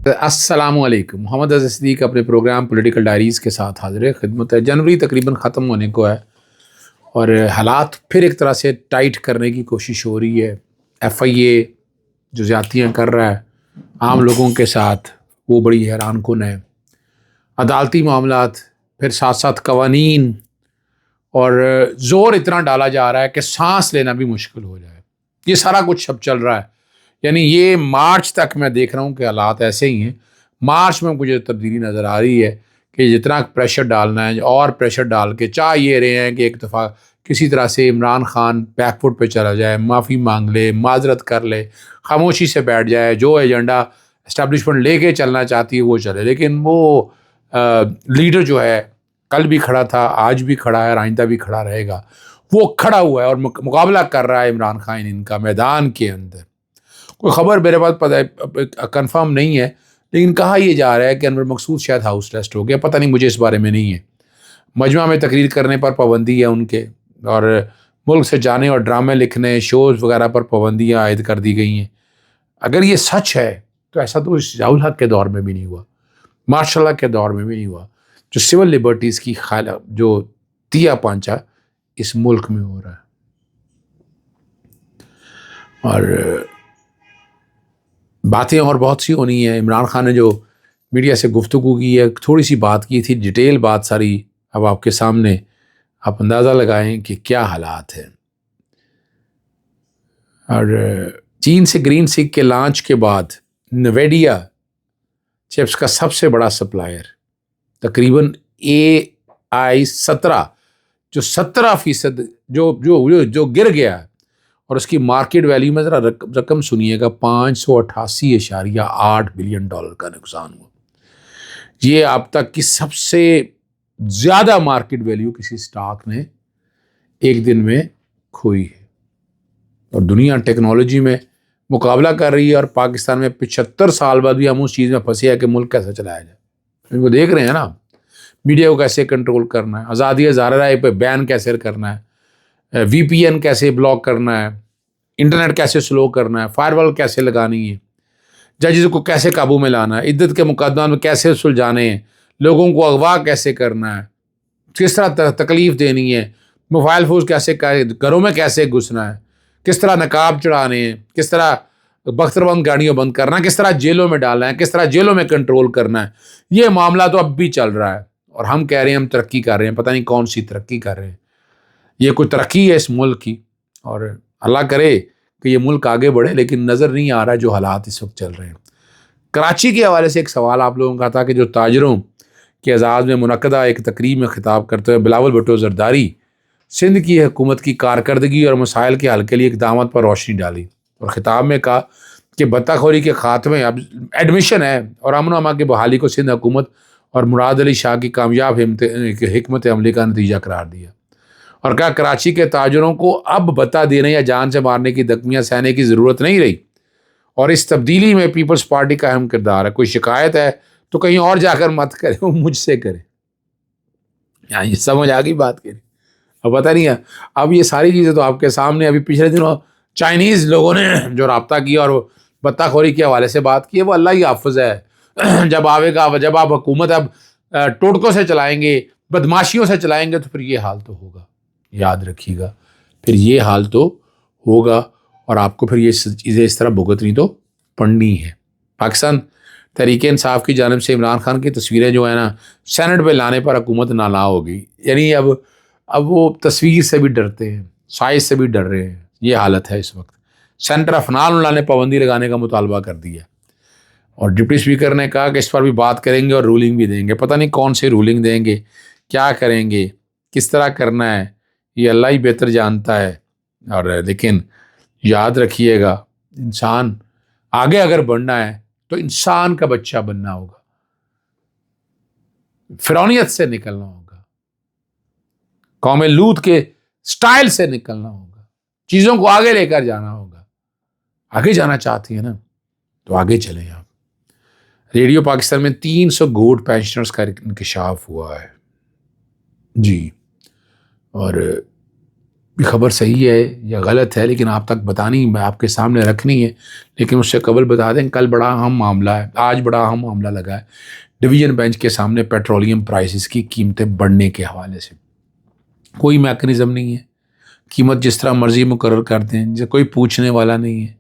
السلام علیکم. محمد اظہر صدیق اپنے پروگرام پولیٹیکل ڈائریز کے ساتھ حاضر خدمت ہے. جنوری تقریباً ختم ہونے کو ہے اور حالات پھر ایک طرح سے ٹائٹ کرنے کی کوشش ہو رہی ہے. ایف آئی اے جو زیادتیاں کر رہا ہے عام لوگوں کے ساتھ وہ بڑی حیران کن ہے. عدالتی معاملات، پھر ساتھ ساتھ قوانین، اور زور اتنا ڈالا جا رہا ہے کہ سانس لینا بھی مشکل ہو جائے. یہ سارا کچھ اب چل رہا ہے. یعنی یہ مارچ تک میں دیکھ رہا ہوں کہ حالات ایسے ہی ہیں. مارچ میں مجھے تبدیلی نظر آ رہی ہے کہ جتنا پریشر ڈالنا ہے اور پریشر ڈال کے چاہ یہ رہے ہیں کہ ایک دفعہ کسی طرح سے عمران خان بیک فٹ پہ چلا جائے، معافی مانگ لے، معذرت کر لے، خاموشی سے بیٹھ جائے، جو ایجنڈا اسٹیبلشمنٹ لے کے چلنا چاہتی ہے وہ چلے. لیکن وہ لیڈر جو ہے کل بھی کھڑا تھا، آج بھی کھڑا ہے اور آئندہ بھی کھڑا رہے گا. وہ کھڑا ہوا ہے اور مقابلہ کر رہا ہے عمران خان ان کا میدان کے اندر. کوئی خبر میرے پاس پتہ کنفرم نہیں ہے، لیکن کہا یہ جا رہا ہے کہ انور مقصود شاید ہاؤس ریسٹ ہو گیا. پتہ نہیں، مجھے اس بارے میں نہیں ہے. مجمع میں تقریر کرنے پر پابندی ہے ان کے، اور ملک سے جانے اور ڈرامے لکھنے، شوز وغیرہ پر پابندیاں عائد کر دی گئی ہیں. اگر یہ سچ ہے تو ایسا تو ضیاء الحق کے دور میں بھی نہیں ہوا، ماشاء اللہ کے دور میں بھی نہیں ہوا. جو سول لبرٹیز کی جو تیا پانچا اس ملک میں ہو رہا ہے. اور باتیں اور بہت سی ہونی ہیں. عمران خان نے جو میڈیا سے گفتگو کی ہے، تھوڑی سی بات کی تھی، ڈیٹیل بات ساری اب آپ کے سامنے، آپ اندازہ لگائیں کہ کیا حالات ہیں. اور چین سے گرین سک کے لانچ کے بعد نویڈیا چپس کا سب سے بڑا سپلائر تقریباً AI-17 جو 17% جو گر گیا ہے، اور اس کی مارکیٹ ویلیو میں ذرا رقم سنیے گا، $588 بلین کا نقصان ہوا. یہ اب تک کی سب سے زیادہ مارکیٹ ویلیو کسی سٹاک نے ایک دن میں کھوئی ہے. اور دنیا ٹیکنالوجی میں مقابلہ کر رہی ہے، اور پاکستان میں 75 سال بعد بھی ہم اس چیز میں پھنسے ہیں کہ ملک کیسے چلایا جائے. وہ دیکھ رہے ہیں نا، میڈیا کو کیسے کنٹرول کرنا ہے، آزادی ظاہر رائے پہ بین کیسے کرنا ہے، VPN کیسے بلاک کرنا ہے، انٹرنیٹ کیسے سلو کرنا ہے، فائر وال کیسے لگانی ہے، ججز کو کیسے قابو میں لانا ہے، عدت کے مقدمات میں کیسے سلجھانے ہیں، لوگوں کو اغوا کیسے کرنا ہے، کس طرح تکلیف دینی ہے، موبائل فون کیسے گھروں میں کیسے گھسنا ہے، کس طرح نقاب چڑھانے ہیں، کس طرح بختر بند گاڑیوں بند کرنا ہے، کس طرح جیلوں میں ڈالنا ہے، کس طرح جیلوں میں کنٹرول کرنا ہے. یہ معاملہ تو اب بھی چل رہا ہے، اور ہم کہہ رہے ہیں ہم ترقی کر رہے ہیں. پتہ نہیں کون سی ترقی کر رہے ہیں. یہ کوئی ترقی ہے اس ملک کی، اور اللہ کرے کہ یہ ملک آگے بڑھے، لیکن نظر نہیں آ رہا جو حالات اس وقت چل رہے ہیں. کراچی کے حوالے سے ایک سوال آپ لوگوں کا تھا کہ جو تاجروں کے اعزاز میں منعقدہ ایک تقریب میں خطاب کرتے ہوئے بلاول بھٹو زرداری سندھ کی حکومت کی کارکردگی اور مسائل کے حل کے لیے اقدامات پر روشنی ڈالی، اور خطاب میں کہا کہ بطہ خوری کے خاتمے اب ایڈمیشن ہے اور امن و امان کی بحالی کو سندھ حکومت اور مراد علی شاہ کی کامیاب حکمت عملی کا نتیجہ قرار دیا. اور کہا کراچی کے تاجروں کو اب بطہ دینے یا جان سے مارنے کی دھمکیاں سہنے کی ضرورت نہیں رہی، اور اس تبدیلی میں پیپلز پارٹی کا اہم کردار ہے. کوئی شکایت ہے تو کہیں اور جا کر مت کرے، وہ مجھ سے کرے. یہاں یہ سمجھ آ گئی بات کی. اب پتہ نہیں ہے، اب یہ ساری چیزیں تو آپ کے سامنے. ابھی پچھلے دنوں چائنیز لوگوں نے جو رابطہ کیا اور وہ بطہ خوری کے حوالے سے بات کی ہے، وہ اللہ ہی حافظ ہے. جب آوے گا، جب آپ حکومت اب ٹوٹکوں سے چلائیں گے، بدماشیوں سے چلائیں گے، تو پھر یہ حال تو ہوگا. یاد رکھیے گا، پھر یہ حال تو ہوگا، اور آپ کو پھر یہ چیزیں اس طرح بھگتنی تو پڑنی ہے. پاکستان تحریک انصاف کی جانب سے عمران خان کی تصویریں جو ہیں نا سینٹ پہ لانے پر حکومت نالا ہو گئی. یعنی اب وہ تصویر سے بھی ڈرتے ہیں، سائز سے بھی ڈر رہے ہیں. یہ حالت ہے اس وقت. سینٹر افنان اللہ نے پابندی لگانے کا مطالبہ کر دیا، اور ڈپٹی اسپیکر نے کہا کہ اس پر بھی بات کریں گے اور رولنگ بھی دیں گے. پتہ نہیں کون سی رولنگ دیں گے، کیا کریں گے، کس طرح کرنا ہے، یہ اللہ ہی بہتر جانتا ہے. اور لیکن یاد رکھیے گا، انسان آگے اگر بڑھنا ہے تو انسان کا بچہ بننا ہوگا، فرعونیت سے نکلنا ہوگا، قوم لوط کے سٹائل سے نکلنا ہوگا، چیزوں کو آگے لے کر جانا ہوگا. آگے جانا چاہتی ہیں نا تو آگے چلیں. آپ ریڈیو پاکستان میں 300 گوڈ پینشنرز کا انکشاف ہوا ہے جی، اور یہ خبر صحیح ہے یا غلط ہے لیکن آپ تک بتانی، میں آپ کے سامنے رکھنی ہے، لیکن اس سے قبل بتا دیں کل بڑا اہم معاملہ ہے، آج بڑا اہم معاملہ لگا ہے ڈویژن بینچ کے سامنے پیٹرولیم پرائسز کی قیمتیں بڑھنے کے حوالے سے۔ کوئی میکنزم نہیں ہے، قیمت جس طرح مرضی مقرر کر دیں، جسے کوئی پوچھنے والا نہیں ہے۔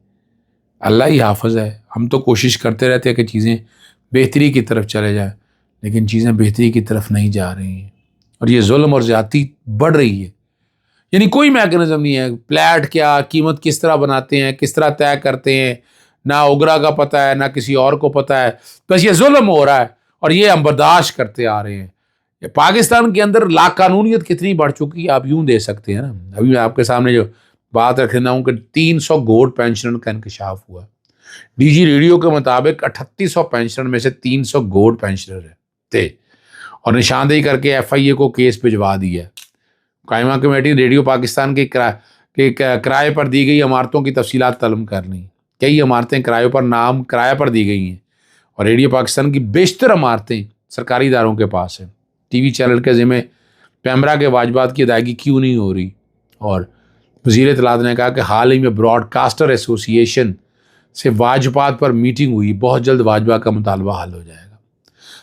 اللہ ہی حافظ ہے، ہم تو کوشش کرتے رہتے ہیں کہ چیزیں بہتری کی طرف چلے جائیں، لیکن چیزیں بہتری کی طرف نہیں جا رہی ہیں، اور یہ ظلم اور زیادتی بڑھ رہی ہے۔ یعنی کوئی میکنزم نہیں ہے، پلیٹ کیا، قیمت کس طرح بناتے ہیں، کس طرح طے کرتے ہیں، نہ اوگرا کا پتہ ہے نہ کسی اور کو پتہ ہے، بس یہ ظلم ہو رہا ہے اور یہ ہم برداشت کرتے آ رہے ہیں۔ پاکستان کے اندر لا قانونیت کتنی بڑھ چکی ہے آپ یوں دے سکتے ہیں نا۔ ابھی میں آپ کے سامنے جو بات رکھنا ہوں کہ 300 گوڈ پینشنر کا انکشاف ہوا، ڈی جی ریڈیو کے مطابق 3800 پینشنر میں سے 300 گوڈ پینشنر تھے، اور نشاندہی کر کے ایف آئی اے کو کیس بھجوا دیا۔ قائمہ کمیٹی ریڈیو پاکستان کے کرائے پر دی گئی عمارتوں کی تفصیلات طلب کر لیں۔ کئی عمارتیں کرائے پر دی گئی ہیں، اور ریڈیو پاکستان کی بیشتر عمارتیں سرکاری اداروں کے پاس ہیں۔ ٹی وی چینل کے ذمہ پیمرا کے واجبات کی ادائیگی کیوں نہیں ہو رہی؟ اور وزیر اطلاعات نے کہا کہ حال ہی میں براڈ کاسٹر ایسوسی ایشن سے واجبات پر میٹنگ ہوئی، بہت جلد واجبات کا مطالبہ حل ہو جائے گا۔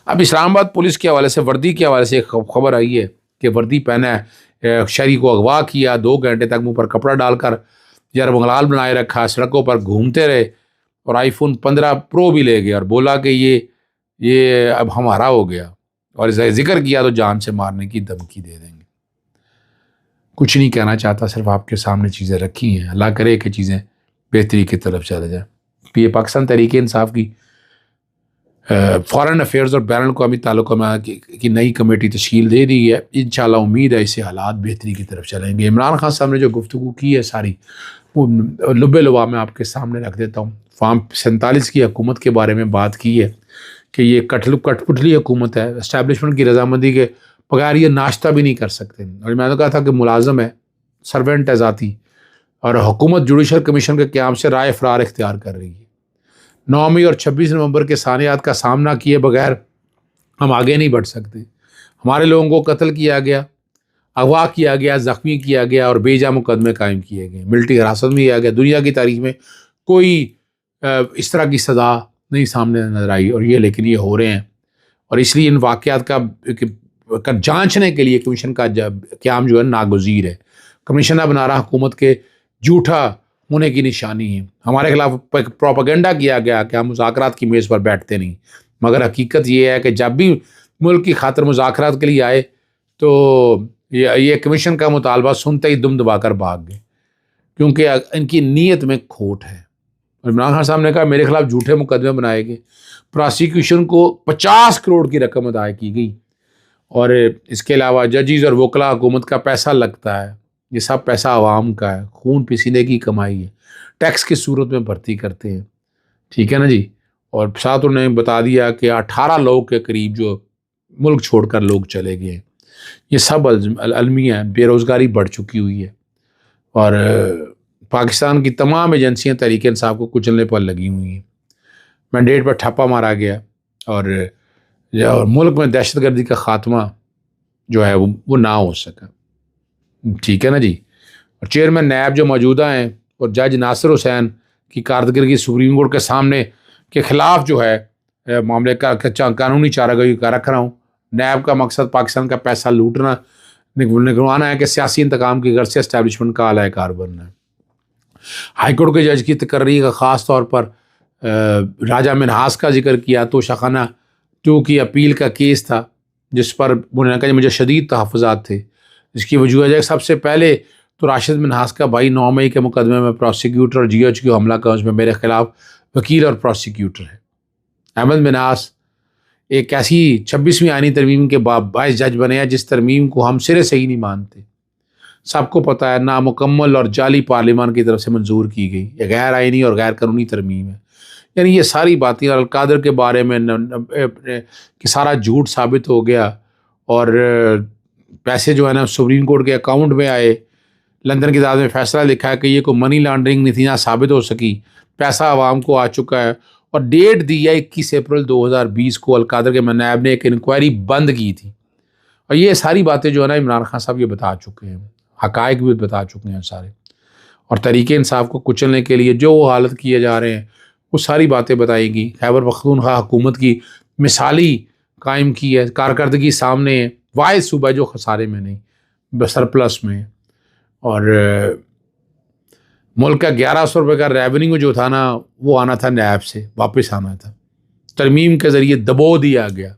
اب اسلام آباد پولیس کے حوالے سے، وردی کے حوالے سے ایک خبر آئی ہے کہ وردی پہنا ہے، شہری کو اغوا کیا، 2 گھنٹے تک منہ پر کپڑا ڈال کر یرغمال بنائے رکھا، سڑکوں پر گھومتے رہے، اور آئی فون 15 پرو بھی لے گئے، اور بولا کہ یہ اب ہمارا ہو گیا، اور ذکر کیا تو جان سے مارنے کی دھمکی دے دیں گے۔ کچھ نہیں کہنا چاہتا، صرف آپ کے سامنے چیزیں رکھی ہیں، اللہ کرے کہ چیزیں بہتری کی طرف چلے جائیں۔ یہ پاکستان تحریک انصاف کی فارن افیئرز اور بین الاقوامی تعلقات کی نئی کمیٹی تشکیل دے رہی ہے، انشاءاللہ امید ہے اس سے حالات بہتری کی طرف چلیں گے۔ عمران خان صاحب نے جو گفتگو کی ہے ساری، وہ لبے لبا میں آپ کے سامنے رکھ دیتا ہوں۔ فارم 47 کی حکومت کے بارے میں بات کی ہے کہ یہ کٹ پٹلی حکومت ہے، اسٹیبلشمنٹ کی رضامندی کے بغیر یہ ناشتہ بھی نہیں کر سکتے، اور میں نے کہا تھا کہ ملازم ہے، سرونٹ ہے ذاتی، اور حکومت جوڈیشل کمیشن کے قیام سے رائے فرار اختیار کر رہی ہے۔ 9 مئی اور 26 نومبر کے ثانیات کا سامنا کیے بغیر ہم آگے نہیں بڑھ سکتے۔ ہمارے لوگوں کو قتل کیا گیا، اغوا کیا گیا، زخمی کیا گیا، اور بے جا مقدمے قائم کیے گئے، ملٹری حراست میں کیا گیا۔ دنیا کی تاریخ میں کوئی اس طرح کی سزا نہیں سامنے نظر آئی، اور یہ لیکن یہ ہو رہے ہیں، اور اس لیے ان واقعات کا جانچنے کے لیے کمیشن کا قیام جو ہے ناگزیر ہے۔ کمیشن بنا رہا حکومت کے جھوٹا ہونے کی نشانی ہے۔ ہمارے خلاف پروپیگنڈا کیا گیا کہ ہم مذاکرات کی میز پر بیٹھتے نہیں، مگر حقیقت یہ ہے کہ جب بھی ملک کی خاطر مذاکرات کے لیے آئے تو یہ کمیشن کا مطالبہ سنتے ہی دم دبا کر بھاگ گئے، کیونکہ ان کی نیت میں کھوٹ ہے۔ عمران خان صاحب نے کہا میرے خلاف جھوٹے مقدمے بنائے گئے، پراسیکیوشن کو 50 کروڑ کی رقم ادا کی گئی، اور اس کے علاوہ ججز اور وکلا حکومت کا پیسہ لگتا ہے، یہ سب پیسہ عوام کا ہے، خون پسینے کی کمائی ہے، ٹیکس کی صورت میں بھرتی کرتے ہیں، ٹھیک ہے نا جی۔ اور ساتھ انہوں نے بتا دیا کہ 18 لوگ کے قریب جو ملک چھوڑ کر لوگ چلے گئے ہیں، یہ سب المیہ ہے، بے روزگاری بڑھ چکی ہوئی ہے، اور پاکستان کی تمام ایجنسیاں تحریک انصاف کو کچلنے پر لگی ہوئی ہیں، مینڈیٹ پر ٹھپا مارا گیا، اور ملک میں دہشت گردی کا خاتمہ جو ہے وہ نہ ہو سکا، ٹھیک ہے نا جی۔ اور چیئرمین نیب جو موجودہ ہیں، اور جج ناصر حسین کی کارکردگی سپریم کورٹ کے سامنے کے خلاف جو ہے معاملے کا قانونی چارہ گوئی کا رکھ رہا ہوں۔ نیب کا مقصد پاکستان کا پیسہ لوٹنا نگلوانا ہے کہ سیاسی انتقام کی غرض سے اسٹیبلشمنٹ کا اعلی کار بننا ہے۔ ہائی کورٹ کے جج کی تقرری کا خاص طور پر راجہ منہاس کا ذکر کیا، تو شاخانہ 2 کی اپیل کا کیس تھا، جس پر انہوں نے کہا مجھے شدید تحفظات تھے، جس کی وجوہ ہے سب سے پہلے تو راشد منہاس کا بھائی 9 مئی کے مقدمے میں پروسیکیوٹر اور جی ایچ کیو حملہ کا، اس میں میرے خلاف وکیل اور پروسیکیوٹر ہے۔ احمد منہاس ایک ایسی 26ویں آئینی ترمیم کے باعث جج بنے ہیں جس ترمیم کو ہم سرے سے ہی نہیں مانتے، سب کو پتہ ہے، نامکمل اور جعلی پارلیمان کی طرف سے منظور کی گئی، یہ غیر آئینی اور غیر قانونی ترمیم ہے۔ یعنی یہ ساری باتیں، اور القادر کے بارے میں کہ سارا جھوٹ ثابت ہو گیا، اور پیسے جو ہے نا سپریم کورٹ کے اکاؤنٹ میں آئے، لندن کی عدالت میں فیصلہ لکھا ہے کہ یہ کوئی منی لانڈرنگ نہیں تھی، نہ ثابت ہو سکی، پیسہ عوام کو آ چکا ہے، اور ڈیٹ دی ہے 21 اپریل 2020 کو القادر کے نیب نے ایک انکوائری بند کی تھی، اور یہ ساری باتیں جو ہے نا عمران خان صاحب یہ بتا چکے ہیں۔ حقائق بھی بتا چکے ہیں سارے، اور تحریک انصاف کو کچلنے کے لیے جو وہ حالت کیے جا رہے ہیں وہ ساری باتیں بتائیں گی۔ خیبر پختونخوا حکومت کی مثالی قائم کی ہے، کارکردگی سامنے ہے، واحد صوبہ جو خسارے میں نہیں، سرپلس میں، اور ملک کا 1100 روپے کا ریونیو جو تھا نا وہ آنا تھا نیب سے، واپس آنا تھا، ترمیم کے ذریعے دبو دیا گیا۔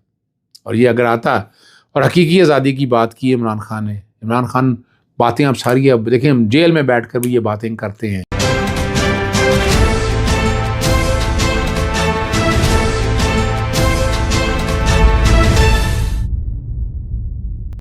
اور یہ اگر آتا، اور حقیقی آزادی کی بات کی عمران خان نے، عمران خان باتیں اب ساری اب دیکھیں ہم جیل میں بیٹھ کر بھی یہ باتیں کرتے ہیں۔